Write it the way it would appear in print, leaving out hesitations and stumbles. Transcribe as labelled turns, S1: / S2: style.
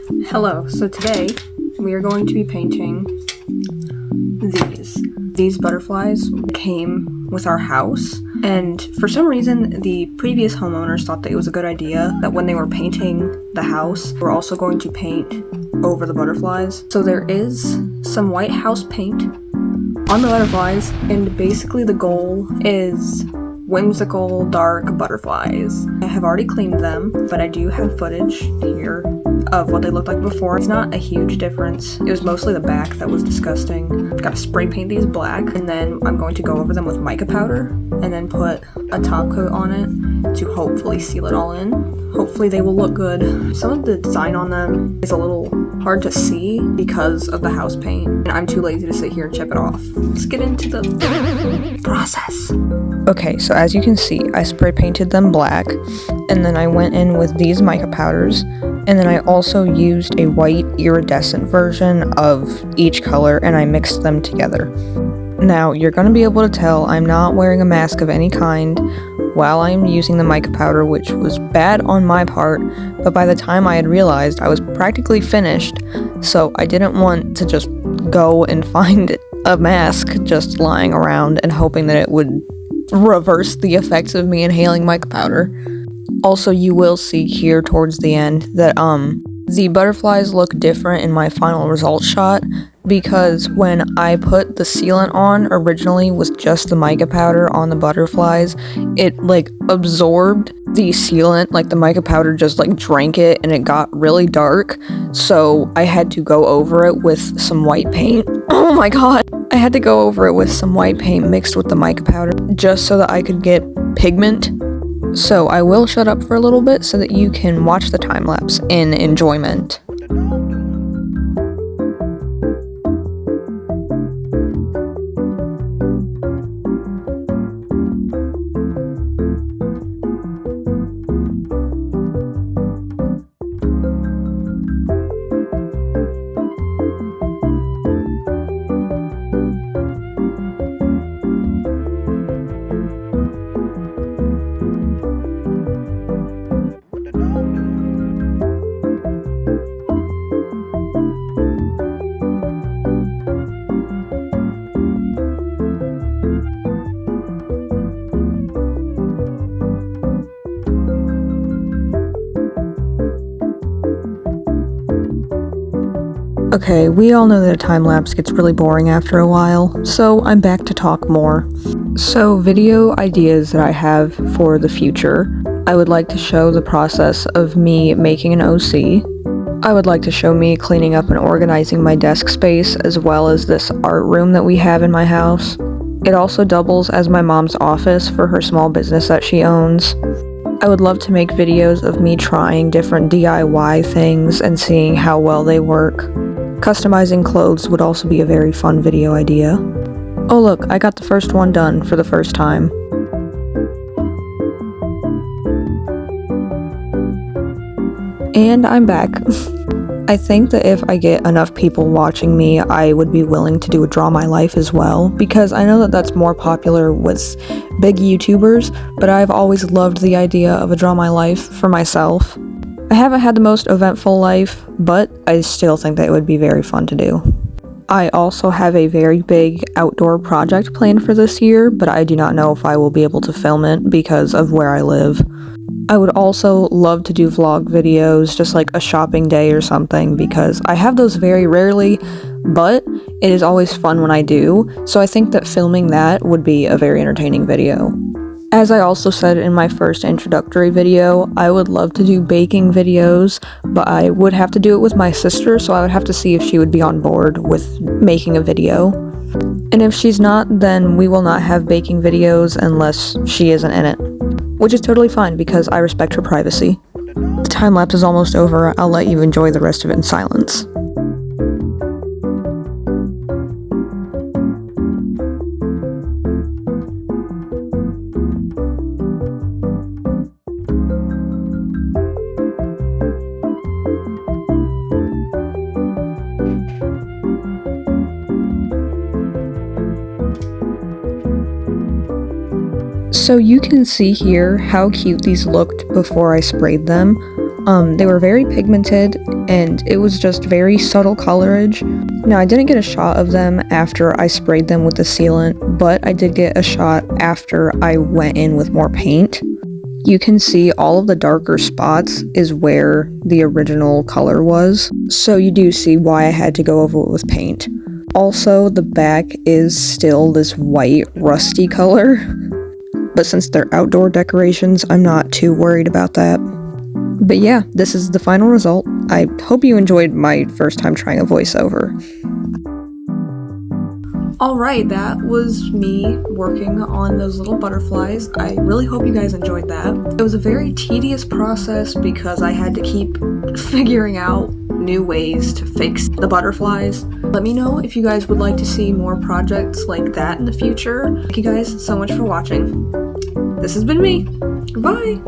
S1: Hello, so today we are going to be painting these butterflies came with our house, and for some reason the previous homeowners thought that it was a good idea that when they were painting the house, we're also going to paint over the butterflies. So there is some white house paint on the butterflies, and basically the goal is whimsical dark butterflies. I have already cleaned them, but I do have footage here of what they looked like before. It's not a huge difference. It was mostly the back that was disgusting. Gotta spray paint these black, and then I'm going to go over them with mica powder and then put a top coat on it to hopefully seal it all in. Hopefully they will look good. Some of the design on them is a little hard to see because of the house paint, and I'm too lazy to sit here and chip it off. Let's get into the process. Okay, so as you can see, I spray painted them black, and then I went in with these mica powders, and then I also used a white iridescent version of each color, and I mixed them together. Now, you're going to be able to tell I'm not wearing a mask of any kind while I'm using the mica powder, which was bad on my part, but by the time I had realized, I was practically finished, so I didn't want to just go and find a mask just lying around and hoping that it would reverse the effects of me inhaling mica powder. Also, you will see here towards the end that the butterflies look different in my final result shot, because when I put the sealant on originally with just the mica powder on the butterflies, it absorbed the sealant, the mica powder just drank it and it got really dark, so I had to go over it with some white paint. Oh my god! I had to go over it with some white paint mixed with the mica powder just so that I could get pigment. So I will shut up for a little bit so that you can watch the time lapse in enjoyment. Okay, we all know that a time-lapse gets really boring after a while, so I'm back to talk more. So, video ideas that I have for the future. I would like to show the process of me making an OC. I would like to show me cleaning up and organizing my desk space, as well as this art room that we have in my house. It also doubles as my mom's office for her small business that she owns. I would love to make videos of me trying different DIY things and seeing how well they work. Customizing clothes would also be a very fun video idea. Oh look, I got the first one done for the first time. And I'm back. I think that if I get enough people watching me, I would be willing to do a Draw My Life as well, because I know that that's more popular with big YouTubers, but I've always loved the idea of a Draw My Life for myself. I haven't had the most eventful life, but I still think that it would be very fun to do. I also have a very big outdoor project planned for this year, but I do not know if I will be able to film it because of where I live. I would also love to do vlog videos, just like a shopping day or something, because I have those very rarely, but it is always fun when I do, so I think that filming that would be a very entertaining video. As I also said in my first introductory video, I would love to do baking videos, but I would have to do it with my sister, so I would have to see if she would be on board with making a video. And if she's not, then we will not have baking videos unless she isn't in it. Which is totally fine because I respect her privacy. The time lapse is almost over, I'll let you enjoy the rest of it in silence. So you can see here how cute these looked before I sprayed them. They were very pigmented, and it was just very subtle colorage. Now, I didn't get a shot of them after I sprayed them with the sealant, but I did get a shot after I went in with more paint. You can see all of the darker spots is where the original color was, so you do see why I had to go over it with paint. Also, the back is still this white, rusty color, but since they're outdoor decorations, I'm not too worried about that. But yeah, this is the final result. I hope you enjoyed my first time trying a voiceover. Alright, that was me working on those little butterflies. I really hope you guys enjoyed that. It was a very tedious process because I had to keep figuring out new ways to fix the butterflies. Let me know if you guys would like to see more projects like that in the future. Thank you guys so much for watching. This has been me. Goodbye!